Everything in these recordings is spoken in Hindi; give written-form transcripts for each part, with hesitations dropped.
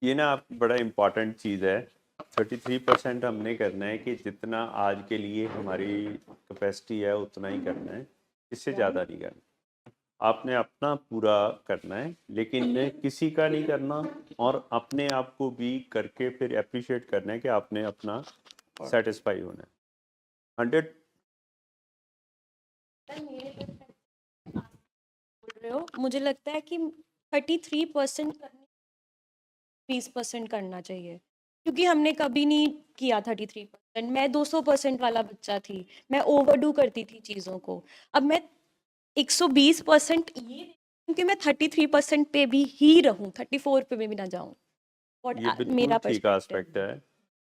ये ना आप बड़ा इम्पॉर्टेंट चीज़ है। 33% हमने करना है कि जितना आज के लिए हमारी कैपेसिटी है उतना ही करना है, इससे ज़्यादा नहीं करना। आपने अपना पूरा करना है, लेकिन किसी का नहीं करना, और अपने आप को भी करके फिर अप्रिशिएट करना है कि आपने अपना सेटिस्फाई होना है 100। बोल रहे हो, मुझे लगता है कि 33% करने 20% करना चाहिए, क्योंकि हमने कभी नहीं किया 33%। मैं 200% वाला बच्चा थी, मैं ओवरडू करती थी चीज़ों को। अब मैं 120% ये क्योंकि मैं 33% पे भी ही रहूं, 34 पे भी ना जाऊं। ये बिल्कुल मेरा ठीक पर्सपेक्टिव। आस्पेक्ट है।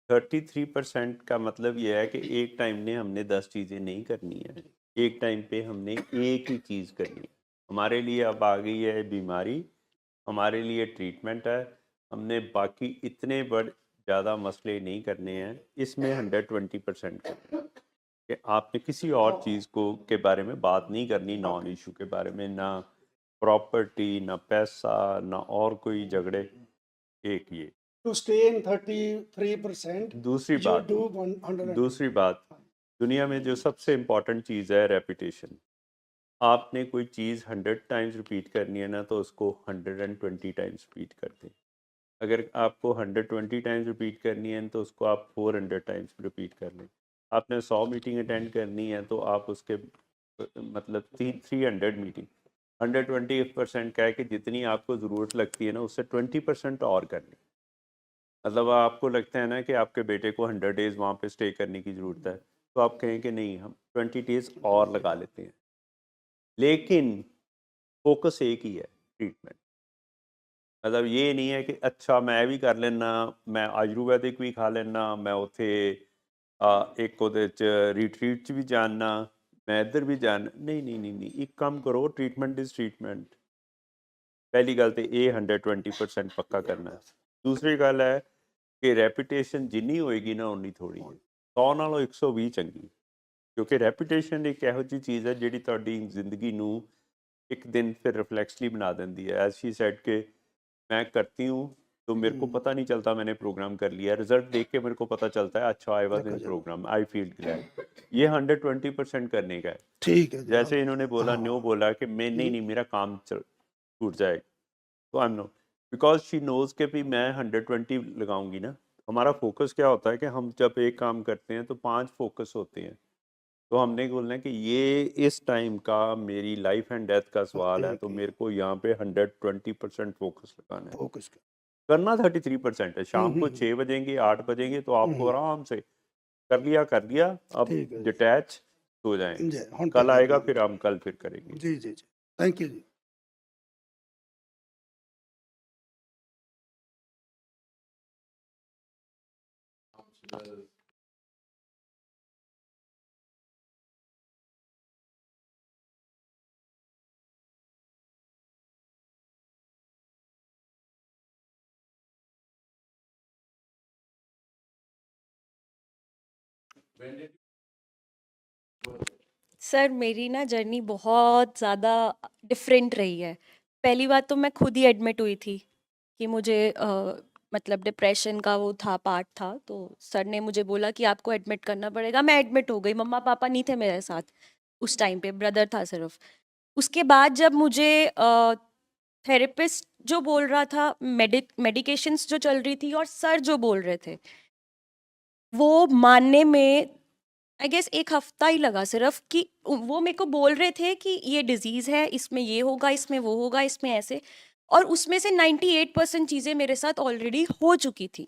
33% का मतलब ये है कि एक टाइम ने हमने 10 चीज़ें नहीं करनी है, एक टाइम पे हमने एक ही चीज़ करनी है। हमारे लिए अब आ गई है बीमारी, हमारे लिए ट्रीटमेंट है, हमने बाकी इतने बड़े ज़्यादा मसले नहीं करने हैं, इसमें 120% करना है कि आपने किसी और चीज़ को के बारे में बात नहीं करनी, नॉन इशू के बारे में, ना प्रॉपर्टी, ना पैसा, ना और कोई झगड़े। एक ये To stay in 33%, दूसरी you बात do 100. दूसरी बात दुनिया में जो सबसे इम्पोर्टेंट चीज़ है रेपिटेशन। आपने कोई चीज़ 100 टाइम्स रिपीट करनी है ना, तो उसको 120 टाइम्स रिपीट कर दें। अगर आपको 120 टाइम्स रिपीट करनी है तो उसको आप 400 टाइम्स रिपीट कर लें। आपने 100 मीटिंग अटेंड करनी है तो आप उसके मतलब 300 मीटिंग 120% क्या है कि जितनी आपको ज़रूरत लगती है ना, उससे 20% और करनी। मतलब आपको लगता है ना कि आपके बेटे को 100 डेज़ वहाँ पे स्टे करने की ज़रूरत है, तो आप कहें कि नहीं, हम 20 डेज़ और लगा लेते हैं, लेकिन फोकस एक ही है, ट्रीटमेंट। मतलब ये नहीं है कि अच्छा मैं भी कर लेना, मैं आयुर्वेदिक भी खा लेना, मैं उथे एक ਉਹਦੇ 'ਚ रिट्रीट 'ਚ भी जानना, मैं इधर भी जाना, नहीं नहीं नहीं नहीं, एक काम करो, ट्रीटमेंट इज़ ट्रीटमेंट। पहली गल तो ये 120% पक्का करना है। दूसरी गल है कि रैपूटेशन जिन्नी होएगी ना उन्नी थोड़ी है, 100 ਨਾਲੋਂ 120 ਚੰਗੀ। ਕਿਉਂਕਿ ਰੈਪੂਟੇਸ਼ਨ ਇੱਕ ਇਹੋ ਜਿਹੀ ਚੀਜ਼ ਹੈ ਜਿਹੜੀ ਤੁਹਾਡੀ ਜ਼ਿੰਦਗੀ ਨੂੰ ਇੱਕ दिन फिर रिफ्लेक्सली बना देती है। एज शी सेड के मैं करती हूँ तो मेरे को पता नहीं चलता मैंने प्रोग्राम कर लिया, रिजल्ट देख के मेरे को पता चलता है अच्छा I was in program, I feel glad. ये 120% करने का है। ठीक है जी। जैसे इन्होंने बोला, हाँ। न्यू बोला कि मैं नहीं नहीं मेरा काम छूट जाएगा, तो I am no, because she knows के भी मैं 120 लगाऊंगी ना। हमारा फोकस क्या होता है कि हम जब एक काम करते हैं तो 5 फोकस होते हैं, तो हमने बोलना है कि ये इस टाइम का मेरी लाइफ एंड डेथ का सवाल है, तो मेरे को यहाँ पे 120% फोकस लगाना है। फोकस करना 33% है। शाम को 6 बजेंगे 8 बजेंगे तो आपको आराम से कर लिया, अब ठीक है जी। डिटैच हो जाएं। जी, ਹੁਣ कल तक आएगा फिर हम कल फिर करेंगे। जी जी जी, थैंक यू जी। सर मेरी ना जर्नी बहुत ज़्यादा डिफरेंट रही है। पहली बात तो मैं खुद ही एडमिट हुई थी कि मुझे मतलब डिप्रेशन का वो था, पार्ट था, तो सर ने मुझे बोला कि आपको एडमिट करना पड़ेगा। मैं एडमिट हो गई, मम्मा पापा नहीं थे मेरे साथ उस टाइम पे, ब्रदर था सिर्फ। उसके बाद जब मुझे थेरेपिस्ट जो बोल रहा था, मेडिकेशंस जो चल रही थी, और सर जो बोल रहे थे, वो मानने में आई गेस 1 हफ्ता ही लगा सिर्फ। कि वो मेरे को बोल रहे थे कि ये डिजीज़ है, इसमें ये होगा, इसमें वो होगा, इसमें ऐसे। और उसमें से 98% चीज़ें मेरे साथ ऑलरेडी हो चुकी थी।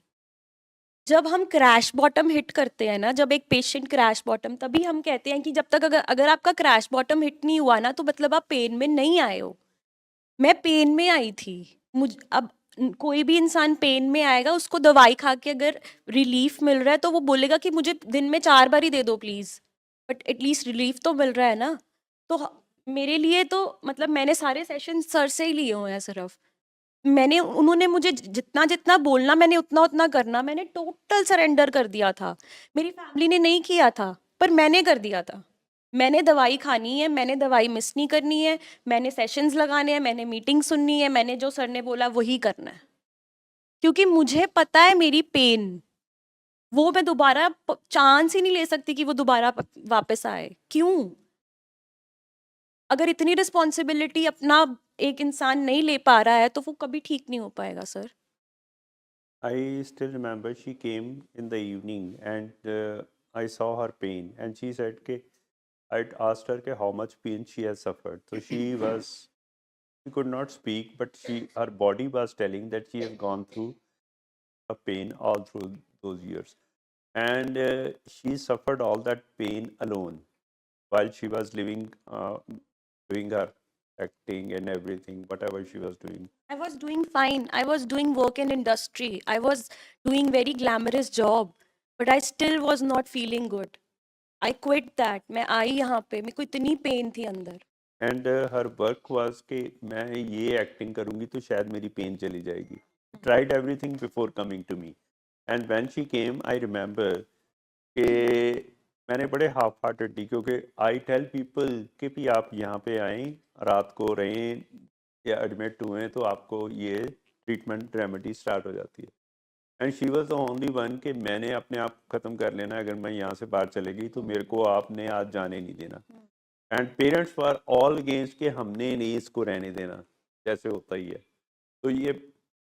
जब हम क्रैश बॉटम हिट करते हैं ना, जब एक पेशेंट क्रैश बॉटम, तभी हम कहते हैं कि जब तक अगर अगर आपका क्रैश बॉटम हिट नहीं हुआ ना, तो मतलब आप पेन में नहीं आए हो। मैं पेन में आई थी। अब कोई भी इंसान पेन में आएगा, उसको दवाई खा के अगर रिलीफ मिल रहा है तो वो बोलेगा कि मुझे दिन में 4 बार ही दे दो प्लीज़, बट एटलीस्ट रिलीफ तो मिल रहा है ना। तो मेरे लिए तो मतलब मैंने सारे सेशन सर से ही लिए हुए हैं सिर्फ। मैंने उन्होंने मुझे जितना जितना बोलना, मैंने उतना उतना करना। मैंने टोटल सरेंडर कर दिया था। मेरी फैमिली ने नहीं किया था, पर मैंने कर दिया था। मैंने दवाई खानी है, मैंने दवाई मिस नहीं करनी है, मैंने सेशंस लगाने हैं, मैंने मीटिंग सुननी है, मैंने जो सर ने बोला वही करना है। क्योंकि मुझे पता है मेरी पेन, वो मैं दोबारा चांस ही नहीं ले सकती कि वो दोबारा वापस आए। क्यों? अगर इतनी रिस्पॉन्सिबिलिटी अपना एक इंसान नहीं ले पा रहा है तो वो कभी ठीक नहीं हो पाएगा sir. I still remember she came in the evening and I saw her pain and she said कि I'd asked her कि how much pain she has suffered. So she could not speak, but her body was telling that she has gone through a pain all through those years. And she suffered all that pain alone while she was living, doing her acting and everything, whatever she was doing. I was doing fine. I was doing work in industry. I was doing very glamorous job, but I still was not feeling good. I quit that. मैं आई यहाँ पे, मेरे को इतनी पेन थी अंदर। एंड हर वर्क वाज कि मैं ये एक्टिंग करूँगी तो शायद मेरी पेन चली जाएगी. Tried everything before coming to me and when she came I remember कि मैंने बड़े हाफ हार्टेडली, क्योंकि आई टेल पीपल कि भी आप यहाँ पे आएँ, रात को रहें या एडमिट हुए तो आपको ये ट्रीटमेंट रेमेडी स्टार्ट हो जाती है. And she was the only one कि मैंने अपने आप ख़त्म कर लेना, अगर मैं यहाँ से बाहर चले गई तो मेरे को आपने आज जाने नहीं देना. And parents were all against कि हमने नहीं इसको रहने देना, जैसे होता ही है. तो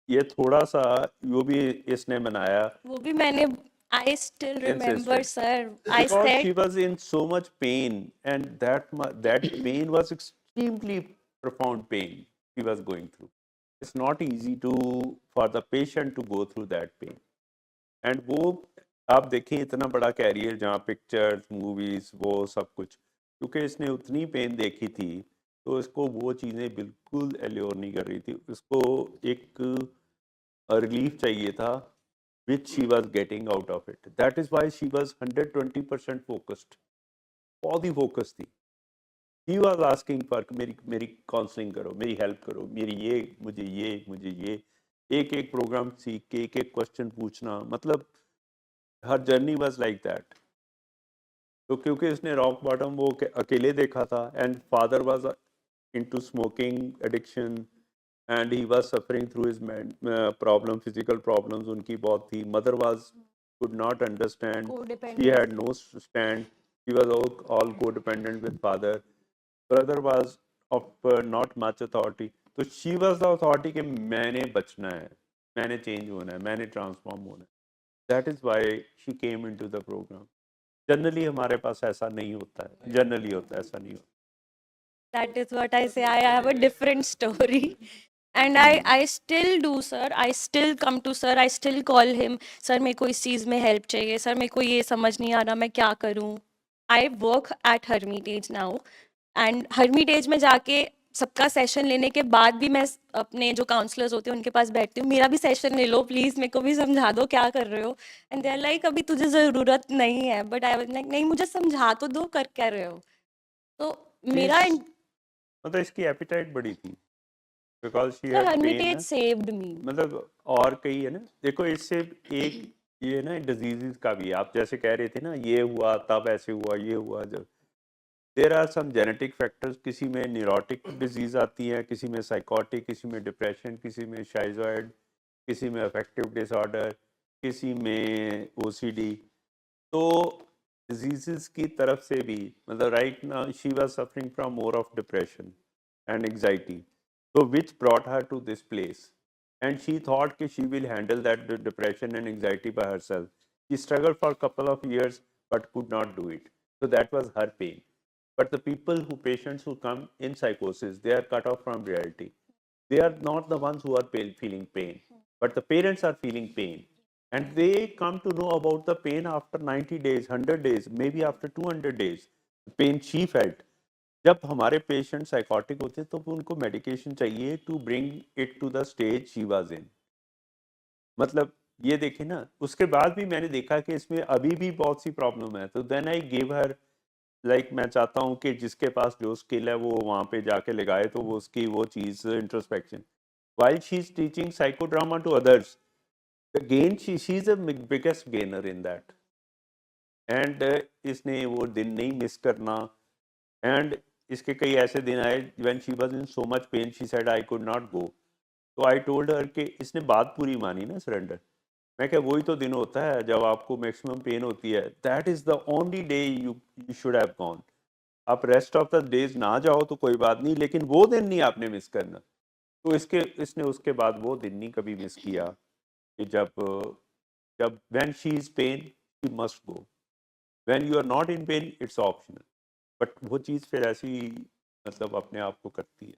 ये थोड़ा सा वो भी इसने बनाया वो भी मैंने I still remember insisted sir. I because said she was in so much pain and that pain was extremely profound pain she was going through. It's not easy to for the patient to go through that pain. And वो आप देखें इतना बड़ा कैरियर जहाँ पिक्चर्स मूवीज वो सब कुछ, क्योंकि इसने उतनी पेन देखी थी तो इसको वो चीज़ें बिल्कुल एल्योर नहीं कर रही थी. उसको एक रिलीफ चाहिए था which she was getting out of it. That is why she was 120% focused, बहुत ही फोकस थी. ही वॉज आस्किंग फॉर मेरी मेरी काउंसलिंग करो, मेरी हेल्प करो, मेरी ये एक एक प्रोग्राम सीख के एक एक क्वेश्चन पूछना. मतलब हर जर्नी वाज लाइक दैट. तो क्योंकि इसने रॉक बॉटम वो अकेले देखा था and father was into smoking addiction and he was suffering through his problem, physical problems उनकी बहुत थी. Mother was could not understand, she codependent. had no stand, she was all co-dependent with father. Brother was of not much authority, तो she was the authority कि मैंने बचना है, मैंने चेंज होना है, मैंने ट्रांसफॉर्म होना है. That is why she came into the program. Generally हमारे पास ऐसा नहीं होता है, जनरली होता है, ऐसा नहीं होता. That is what I say. I have a different story. And I still do, sir. I still come to sir. I still call him. Sir, मेरे को इस चीज़ में help चाहिए. Sir, मेरे को ये समझ नहीं आ रहा मैं क्या करूँ. I work at Hermitage now. And Hermitage में जाके सबका सेशन लेने के बाद भी मैं अपने जो काउंसलर्स होते हैं उनके पास बैठती हूँ. मेरा भी सेशन ले लो प्लीज़, मेरे को भी समझा दो क्या कर रहे हो. एंड दे आर लाइक अभी तुझे ज़रूरत नहीं है. बट आई वाज लाइक नहीं, मुझे समझा तो दो कर क्या रहे हो. तो मेरा मतलब इसकी एपिटाइट बड़ी थी because she sir had pain. Hermitage saved me. मतलब और कई है ना, देखो इससे एक ये ना डिजीजेस का भी, आप जैसे कह रहे थे ना ये हुआ तब ऐसे हुआ ये हुआ, जब there are some genetic factors, किसी में न्यूरोटिक डिजीज आती है, किसी में साइकोटिक, किसी में डिप्रेशन, किसी में शाइजॉइड, किसी में अफेक्टिव डिसऑर्डर, किसी में ओसीडी. तो डिजीजेस की तरफ से भी मतलब right now she was suffering from more of depression and anxiety, so which brought her to this place. And she thought that she will handle that depression and anxiety by herself. She struggled for a couple of years but could not do it. So that was her pain. But the patients who come in psychosis, they are cut off from reality. They are not the ones who are feeling pain, but the parents are feeling pain. And they come to know about the pain after 90 days, 100 days, maybe after 200 days. The pain she felt. जब हमारे पेशेंट साइकोटिक होते हैं तो उनको मेडिकेशन चाहिए to bring it to the stage she was in. मतलब ये देखें ना, उसके बाद भी मैंने देखा कि इसमें अभी भी बहुत सी प्रॉब्लम है. तो then I give her like मैं चाहता हूँ कि जिसके पास जो स्किल है वो वहाँ पे जाके लगाए तो वो उसकी वो चीज़ introspection. while she is teaching psychodrama to others, the gain she is the biggest gainer in that. And इसने वो दिन नहीं मिस करना. एंड इसके कई ऐसे दिन आए when she was in so much pain she said I could not go. तो आई टोल्ड हर कि इसने बात पूरी मानी ना, सरेंडर। मैं क्या, वही तो दिन होता है जब आपको मैक्सिमम पेन होती है, that is the only day you should have gone. आप रेस्ट ऑफ द डेज ना जाओ तो कोई बात नहीं, लेकिन वो दिन नहीं आपने मिस करना। तो इसने उसके बाद वो दिन नहीं कभी मिस किया कि जब जब when she is pain she must go, when you are not in pain it's optional. But वो चीज़ फिर ऐसी मतलब अपने आप को करती है।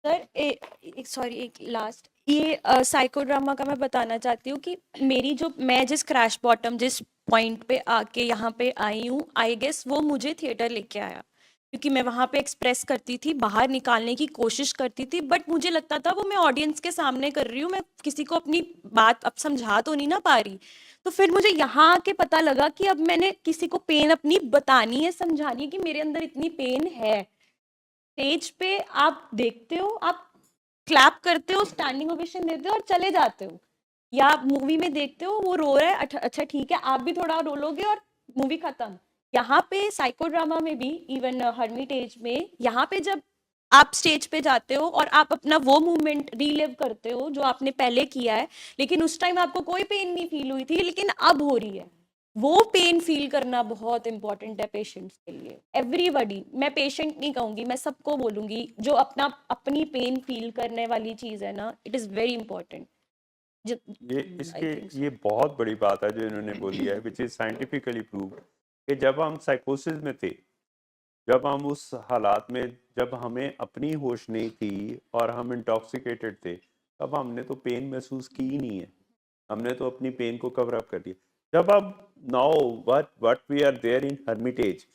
सर सॉरी, एक लास्ट ये साइको ड्रामा का मैं बताना चाहती हूँ कि मेरी जो मैं जिस क्रैश बॉटम जिस पॉइंट पे आके यहाँ पे आई हूँ, आई गेस वो मुझे थिएटर लेके आया, क्योंकि मैं वहाँ पे एक्सप्रेस करती थी, बाहर निकालने की कोशिश करती थी, बट मुझे लगता था वो मैं ऑडियंस के सामने कर रही हूँ, मैं किसी को अपनी बात अब समझा तो नहीं ना पा रही। तो फिर मुझे यहाँ आके पता लगा कि अब मैंने किसी को पेन अपनी बतानी है, समझानी है कि मेरे अंदर इतनी पेन है। स्टेज पे आप देखते हो, आप क्लैप करते हो, स्टैंडिंग ओवेशन देते हो और चले जाते हो, या आप मूवी में देखते हो वो रो रहा है, अच्छा ठीक है, आप भी थोड़ा रो लोगे और मूवी खत्म। यहाँ पे साइको ड्रामा में भी, इवन हर्मिटेज में, यहाँ पे जब आप स्टेज पे जाते हो और आप अपना वो मूवमेंट रीलिव करते हो जो आपने पहले किया है, लेकिन उस टाइम आपको कोई पेन नहीं फील हुई थी, लेकिन अब हो रही है, वो पेन फील करना बहुत इंपॉर्टेंट है पेशेंट्स के लिए। एवरीबॉडी, मैं पेशेंट नहीं कहूंगी, मैं सबको बोलूंगी, जो अपना अपनी पेन फील करने वाली चीज है ना, इट इज वेरी इंपॉर्टेंट। ये आई इसके थिंक ये बहुत बड़ी बात है जो इन्होंने बोली है, विच इज साइंटिफिकली प्रूव्ड, कि जब हम साइकोसिस में थे, जब हम उस हालात में, जब हमें अपनी होश नहीं थी और हम इंटॉक्सिकेटेड थे, तब हमने तो पेन महसूस की ही नहीं है। हमने तो अपनी पेन को कवर अप कर दिया। जब अब now what we are there in Hermitage,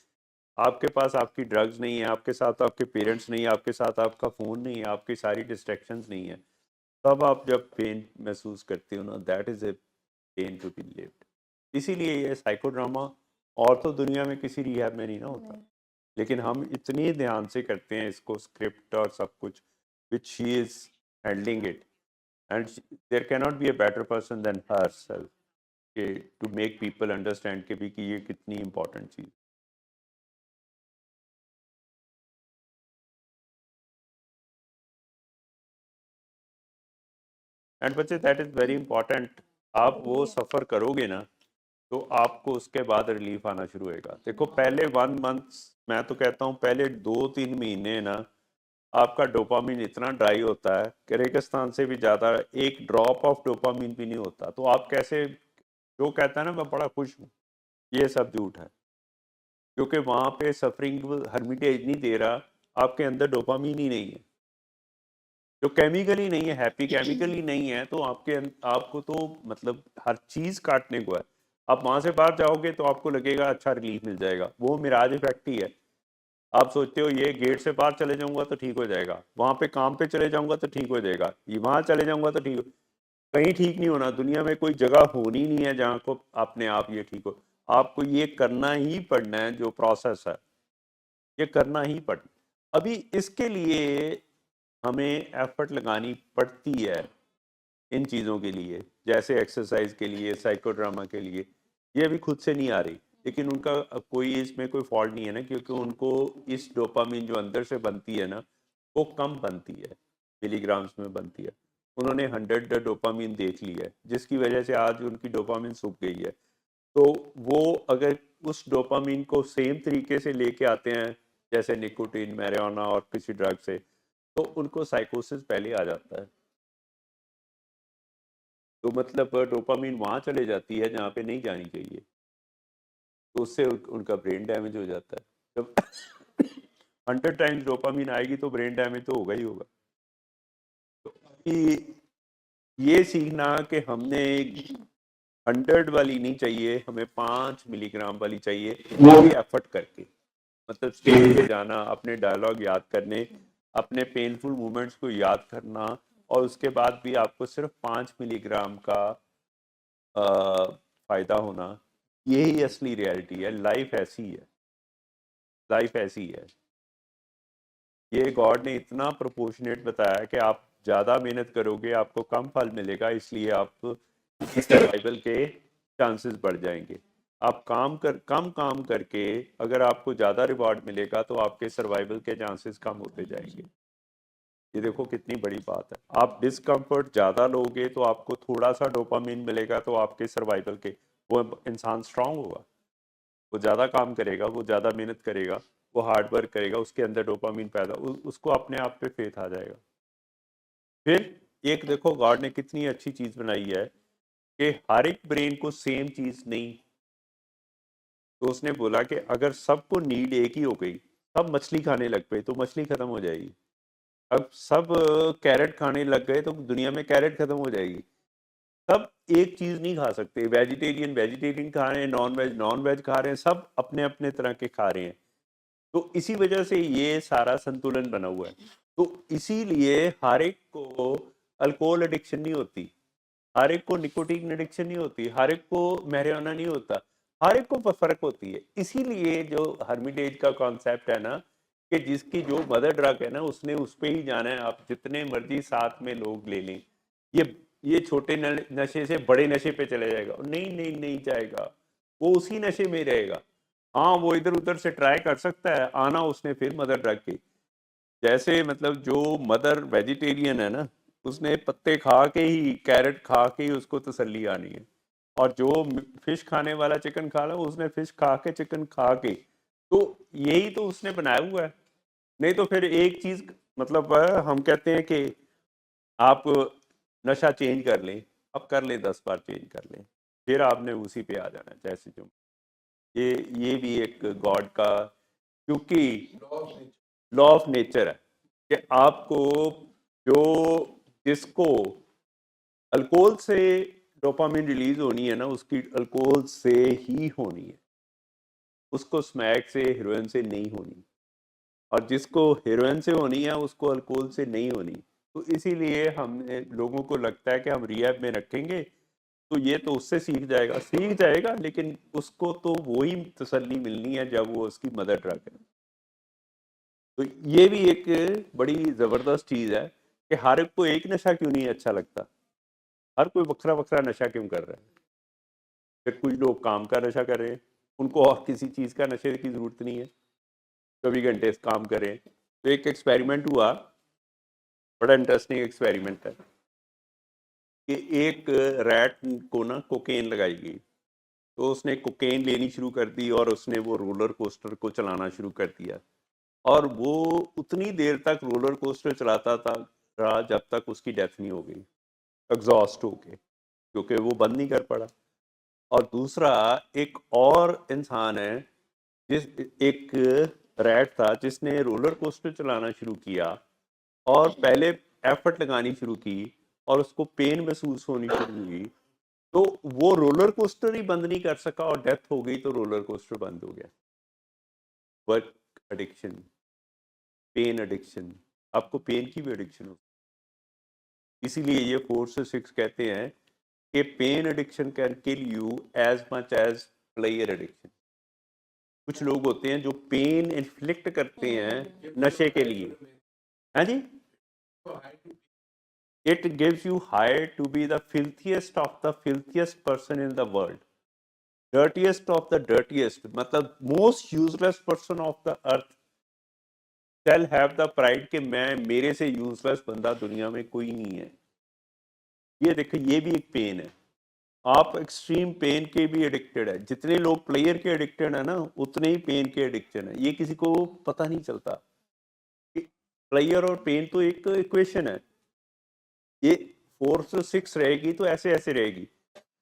आपके पास आपकी ड्रग्स नहीं है, आपके साथ आपके पेरेंट्स नहीं है, आपके साथ आपका फ़ोन नहीं है, आपकी सारी डिस्ट्रैक्शंस नहीं है, तब आप जब पेन महसूस करते हो ना, that is a pain to be lived. इसीलिए ये साइको ड्रामा और तो दुनिया में किसी रिहैब में नहीं ना होता, लेकिन हम इतने ध्यान से करते हैं इसको, स्क्रिप्ट और सब कुछ, which she is handling it, and there can not be a better person than herself के टू मेक पीपल अंडरस्टैंड के भी कि ये कितनी इंपॉर्टेंट चीज़। एंड बच्चे, दैट इज़ वेरी इंपॉर्टेंट। आप वो सफ़र करोगे ना, तो आपको उसके बाद रिलीफ आना शुरू होएगा। देखो, पहले 1 मंथ, मैं तो कहता हूँ पहले 2-3 महीने ना, आपका डोपामिन इतना ड्राई होता है कि रेगिस्तान से भी ज़्यादा एक ड्रॉप ऑफ डोपामिन भी नहीं होता। तो आप कैसे, जो कहता है ना मैं बड़ा खुश हूँ, ये सब झूठ है, क्योंकि वहाँ पे सफरिंग हर्मिटेज नहीं दे रहा, आपके अंदर डोपामिन ही नहीं है, जो केमिकल ही नहीं है, हैप्पी केमिकल ही नहीं है, तो आपको तो मतलब हर चीज़ काटने को है। आप वहाँ से बाहर जाओगे तो आपको लगेगा अच्छा रिलीफ मिल जाएगा, वो मिराज इफेक्ट ही है। आप सोचते हो ये गेट से बाहर चले जाऊंगा तो ठीक हो जाएगा, वहाँ पे काम पे चले जाऊंगा तो ठीक हो जाएगा, ये वहाँ चले जाऊंगा तो ठीक हो, कहीं ठीक नहीं होना। दुनिया में कोई जगह होनी नहीं है जहाँ को अपने आप ये ठीक हो। आपको ये करना ही पड़ना है, जो प्रोसेस है ये करना ही पड़ना। अभी इसके लिए हमें एफर्ट लगानी पड़ती है, इन चीज़ों के लिए, जैसे एक्सरसाइज के लिए, साइको ड्रामा के लिए, ये अभी खुद से नहीं आ रही। लेकिन उनका कोई इसमें कोई फॉल्ट नहीं है ना, क्योंकि उनको इस डोपामिन जो अंदर से बनती है ना, वो कम बनती है, मिलीग्राम्स में बनती है। उन्होंने 100 डोपामिन देख ली है, जिसकी वजह से आज उनकी डोपामिन सूख गई है। तो वो अगर उस डोपामिन को सेम तरीके से लेके आते हैं, जैसे निकोटीन, मैरिजुआना और किसी ड्रग से, तो उनको साइकोसिस पहले आ जाता है। तो मतलब डोपामिन वहाँ चले जाती है जहाँ पे नहीं जानी चाहिए, तो उससे उनका ब्रेन डैमेज हो जाता है। जब 100 टाइम्स डोपामिन आएगी तो ब्रेन डैमेज तो होगा ही होगा। तो ये सीखना कि हमने 100 वाली नहीं चाहिए, हमें 5 मिलीग्राम वाली चाहिए, वो भी एफर्ट करके, मतलब स्टेज पे जाना, अपने डायलॉग याद करने, अपने पेनफुल मोमेंट्स को याद करना, और उसके बाद भी आपको सिर्फ 5 मिलीग्राम का फायदा होना, यही असली रियलिटी है। लाइफ ऐसी है, लाइफ ऐसी है। ये गॉड ने इतना प्रोपोर्शनेट बताया कि आप ज़्यादा मेहनत करोगे आपको कम फल मिलेगा, इसलिए आप सर्वाइवल के चांसेस बढ़ जाएंगे। आप कम काम करके अगर आपको ज़्यादा रिवॉर्ड मिलेगा तो आपके सर्वाइवल के चांसेस कम होते जाएंगे। ये देखो कितनी बड़ी बात है। आप डिस्कम्फर्ट ज़्यादा लोगे तो आपको थोड़ा सा डोपामिन मिलेगा, तो आपके सर्वाइवल के वो इंसान स्ट्रांग होगा, वो ज़्यादा काम करेगा, वो ज़्यादा मेहनत करेगा, वो हार्ड वर्क करेगा, उसके अंदर डोपामिन पैदा उसको अपने आप पे फेथ आ जाएगा। फिर एक देखो गॉड ने कितनी अच्छी चीज़ बनाई है कि हर एक ब्रेन को सेम चीज़ नहीं, तो उसने बोला कि अगर सबको नीड एक ही हो गई, सब मछली खाने लग गए तो मछली खत्म हो जाएगी। अब सब कैरेट खाने लग गए तो दुनिया में कैरेट खत्म हो जाएगी। सब एक चीज नहीं खा सकते, वेजिटेरियन वेजिटेरियन खा रहे हैं, नॉन वेज खा रहे हैं, सब अपने अपने तरह के खा रहे हैं। तो इसी वजह से ये सारा संतुलन बना हुआ है। तो इसीलिए हर एक को अल्कोहल एडिक्शन नहीं होती, हर एक को निकोटीन एडिक्शन नहीं होती, हर एक को मैरिजुआना नहीं होता, हर एक को फर्क होती है। इसीलिए जो हर्मिटेज का कॉन्सेप्ट है ना, कि जिसकी जो मदर ड्रग है ना उसने उस पे ही जाना है, आप जितने मर्जी साथ में लोग ले लें, ये छोटे नशे से बड़े नशे पे चले जाएगा, नहीं नहीं नहीं जाएगा, वो उसी नशे में रहेगा। हाँ वो इधर उधर से ट्राई कर सकता है, आना उसने फिर मदर ड्रग की। जैसे मतलब जो मदर वेजिटेरियन है ना, उसने पत्ते खा के ही, कैरेट खा के ही उसको तसल्ली आनी है। और जो फिश खाने वाला चिकन खा रहा है, उसने फिश खा के चिकन खा के, तो यही तो उसने बनाया हुआ है। नहीं तो फिर एक चीज मतलब हम कहते हैं कि आप नशा चेंज कर लें, अब कर लें 10 बार चेंज कर लें, फिर आपने उसी पे आ जाना है जैसे जो ये भी एक गॉड का, क्योंकि लॉ ऑफ नेचर है कि आपको जो जिसको अल्कोहल से डोपामिन रिलीज होनी है ना, उसकी अल्कोहल से ही होनी है, उसको स्मैक से हेरोइन से नहीं होनी। और जिसको हेरोइन से होनी है उसको अल्कोहल से नहीं होनी। तो इसीलिए हमने लोगों को लगता है कि हम रिहैब में रखेंगे तो ये तो उससे सीख जाएगा, लेकिन उसको तो वही तसल्ली मिलनी है जब वो उसकी मदर ड्रग है। तो ये भी एक बड़ी ज़बरदस्त चीज़ है कि हर एक को एक नशा क्यों नहीं अच्छा लगता, हर कोई बखरा बखरा नशा क्यों कर रहा है। फिर कुछ लोग काम का नशा कर रहे हैं, उनको और किसी चीज़ का नशे की ज़रूरत नहीं है, 24 घंटे काम करें। तो एक एक्सपेरिमेंट हुआ, बड़ा इंटरेस्टिंग एक्सपेरिमेंट है कि एक रैट को ना कोकेन लगाई गई, तो उसने कोकेन लेनी शुरू कर दी और उसने वो रोलर कोस्टर को चलाना शुरू कर दिया। और वो उतनी देर तक रोलर कोस्टर चलाता था रहा जब तक उसकी डेथ नहीं हो गई, एग्जॉस्ट होके, क्योंकि वो बंद नहीं कर पड़ा। और दूसरा एक और इंसान है, जिस एक रैट था जिसने रोलर कोस्टर चलाना शुरू किया और पहले एफर्ट लगानी शुरू की और उसको पेन महसूस होनी शुरू हुई, तो वो रोलर कोस्टर ही बंद नहीं कर सका और डेथ हो गई, तो रोलर कोस्टर बंद हो गया। वर्क एडिक्शन, पेन एडिक्शन, आपको पेन की भी एडिक्शन हो, इसीलिए ये 4 से 6 कहते हैं कि pain addiction can kill you as much as player addiction. कुछ लोग होते हैं जो पेन इन्फ्लिक्ट करते हैं नशे के लिए, है जी। It gives you high to be the filthiest of the filthiest person in the world, dirtiest of the dirtiest, मतलब most useless person of the earth shall have the pride कि मैं, मेरे से यूजलेस बंदा दुनिया में कोई नहीं है। ये देखो ये भी एक पेन है, आप एक्सट्रीम पेन के भी एडिक्टेड है। जितने लोग प्लेयर के एडिक्टेड है ना, उतने ही पेन के एडिक्शन है। ये किसी को पता नहीं चलता कि प्लेयर और पेन तो एक इक्वेशन है। ये 4 से 6 रहेगी तो ऐसे ऐसे रहेगी।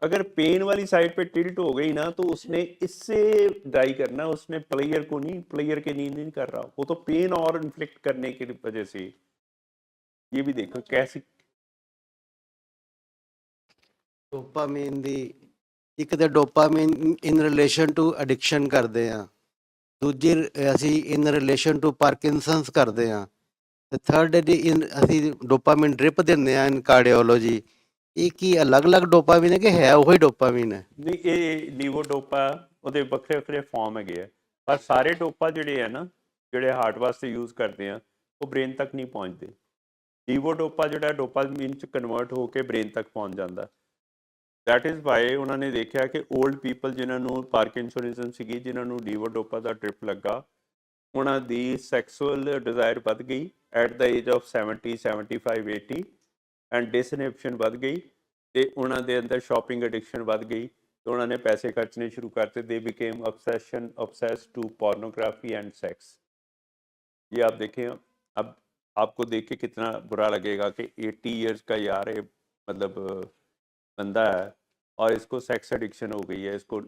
अगर पेन वाली साइड पे टिल्ट हो गई ना, तो उसने इससे डाई करना, उसने प्लेयर को नहीं, प्लेयर के नहीं कर रहा, वो तो पेन और इन्फ्लिक्ट करने की वजह से। ये भी देखो कैसी ਡੋਪਾਮੀਨ ਦੀ ਇੱਕ ਤਾਂ dopamine in relation to addiction ਕਰਦੇ ਆ, ਦੂਜੀ ਅਸੀਂ ਇਨ ਰਿਲੇਸ਼ਨ ਟੂ ਪਾਰਕਿੰਸਨਸ ਕਰਦੇ ਆ, ਤੇ ਥਰਡ ਅਸੀਂ ਡੋਪਾਮੀਨ ਡ੍ਰਿਪ ਦਿੰਦੇ ਆ ਇਨ ਕਾਰਡੀਓਲੋਜੀ। ਇਹ ਕੀ ਅਲੱਗ-ਅਲੱਗ ਡੋਪਾਮੀਨ ਹੈ ਕਿ ਹੈ ਉਹੀ ਡੋਪਾਮੀਨ ਹੈ? ਨਹੀਂ, ਇਹ ਲੀਵੋਡੋਪਾ ਉਹਦੇ ਵੱਖਰੇ ਵੱਖਰੇ ਫਾਰਮ ਹੈਗੇ ਆ, ਪਰ ਸਾਰੇ ਡੋਪਾ ਜਿਹੜੇ ਆ ਨਾ, ਜਿਹੜੇ ਹਾਰਟ ਵਾਸਤੇ ਯੂਜ਼ ਕਰਦੇ ਆ, ਉਹ ਬ੍ਰੇਨ ਤੱਕ ਨਹੀਂ ਪਹੁੰਚਦੇ। ਲੀਵੋਡੋਪਾ ਜਿਹੜਾ ਡੋਪਾਮੀਨ ਚ ਕਨਵਰਟ ਹੋ ਕੇ ਬ੍ਰੇਨ ਤੱਕ ਪਹੁੰਚ ਜਾਂਦਾ। ਦੈਟ ਇਜ਼ ਵਾਈ ਉਹਨਾਂ ਨੇ ਦੇਖਿਆ ਕਿ ਓਲਡ ਪੀਪਲ ਜਿਨ੍ਹਾਂ ਨੂੰ ਪਾਰਕਿੰਸਨਿਜ਼ਮ ਸੀਗੀ, ਜਿਨ੍ਹਾਂ ਨੂੰ ਲੀਵੋਡੋਪਾ ਦਾ ਡ੍ਰਿਪ ਲੱਗਾ, ਉਹਨਾਂ ਦੀ ਸੈਕਸੁਅਲ ਡਿਜ਼ਾਇਰ ਵੱਧ ਗਈ at the age of 70 75 80 and disinhibition ਵੱਧ ਗਈ ਤੇ ਉਹਨਾਂ ਦੇ ਅੰਦਰ ਸ਼ਾਪਿੰਗ ਐਡਿਕਸ਼ਨ ਵੱਧ ਗਈ तो उन्होंने पैसे खर्चने शुरू करते they became obsessed to pornography and sex. ये आप देखें, अब आपको देख के कितना बुरा लगेगा कि 80 इयर्स का यार है, मतलब बंदा है और इसको सेक्स एडिक्शन हो गई है, इसको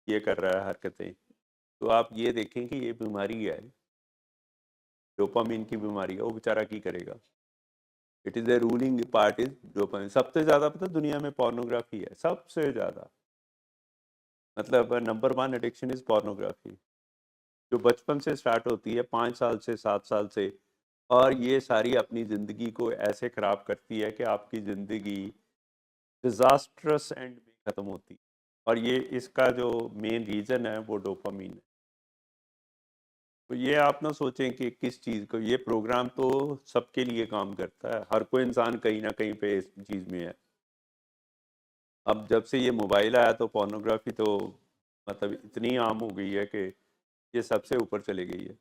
ये कर रहा है हरकतें। तो आप ये देखें कि ये बीमारी है, डोपामिन की बीमारी है, वो बेचारा की करेगा। It is the ruling part is dopamine. सबसे ज़्यादा पता दुनिया में पोर्नोग्राफी है, सबसे ज़्यादा, मतलब नंबर 1 एडिक्शन इज़ पोर्नोग्राफी, जो बचपन से स्टार्ट होती है 5 साल से 7 साल से, और ये सारी अपनी ज़िंदगी को ऐसे ख़राब करती है कि आपकी ज़िंदगी डिज़ास्ट्रस एंड में ख़त्म होती है। और ये इसका जो मेन रीज़न है वो डोपामीन है। तो ये आप ना सोचें कि किस चीज़ को, ये प्रोग्राम तो सबके लिए काम करता है, हर कोई इंसान कहीं ना कहीं पे इस चीज़ में है। अब जब से ये मोबाइल आया तो पोर्नोग्राफी तो मतलब इतनी आम हो गई है कि ये सबसे ऊपर चली गई है।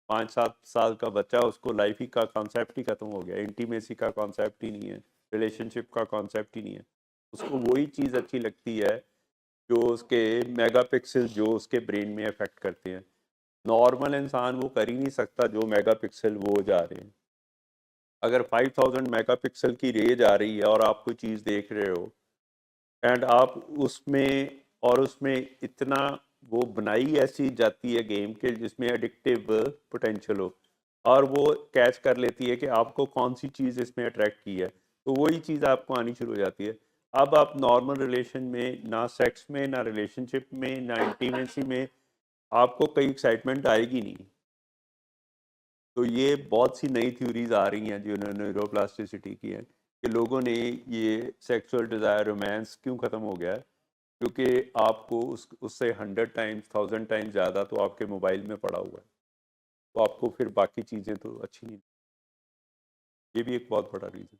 5-7 साल का बच्चा, उसको लाइफ ही का कॉन्सेप्ट ही ख़त्म हो गया, इंटीमेसी का कॉन्सेप्ट ही नहीं है, रिलेशनशिप का कॉन्सेप्ट ही नहीं है। उसको वही चीज़ अच्छी लगती है जो उसके मेगापिक्सल जो उसके ब्रेन में अफेक्ट करते हैं। नॉर्मल इंसान वो कर ही नहीं सकता जो मेगापिक्सल वो जा रहे हैं। अगर 5000 मेगापिक्सल की रेज आ रही है और आप कोई चीज़ देख रहे हो एंड आप उसमें, और उसमें इतना वो बनाई ऐसी जाती है गेम के जिसमें एडिक्टिव पोटेंशियल हो, और वो कैच कर लेती है कि आपको कौन सी चीज़ इसमें अट्रैक्ट की है, तो वही चीज़ आपको आनी शुरू हो जाती है। अब आप नॉर्मल रिलेशन में, ना सेक्स में, ना रिलेशनशिप में, ना इंटीमेसी में आपको कोई एक्साइटमेंट आएगी नहीं। तो ये बहुत सी नई थ्योरीज आ रही हैं जिन्होंने न्यूरोप्लास्टिसिटी की है कि लोगों ने ये सेक्सुअल डिज़ायर, रोमांस क्यों ख़त्म हो गया है, क्योंकि आपको उससे 100 टाइम्स 1000 टाइम्स ज़्यादा तो आपके मोबाइल में पड़ा हुआ है, तो आपको फिर बाकी चीज़ें तो अच्छी नहीं। ये भी एक बहुत बड़ा रीज़न।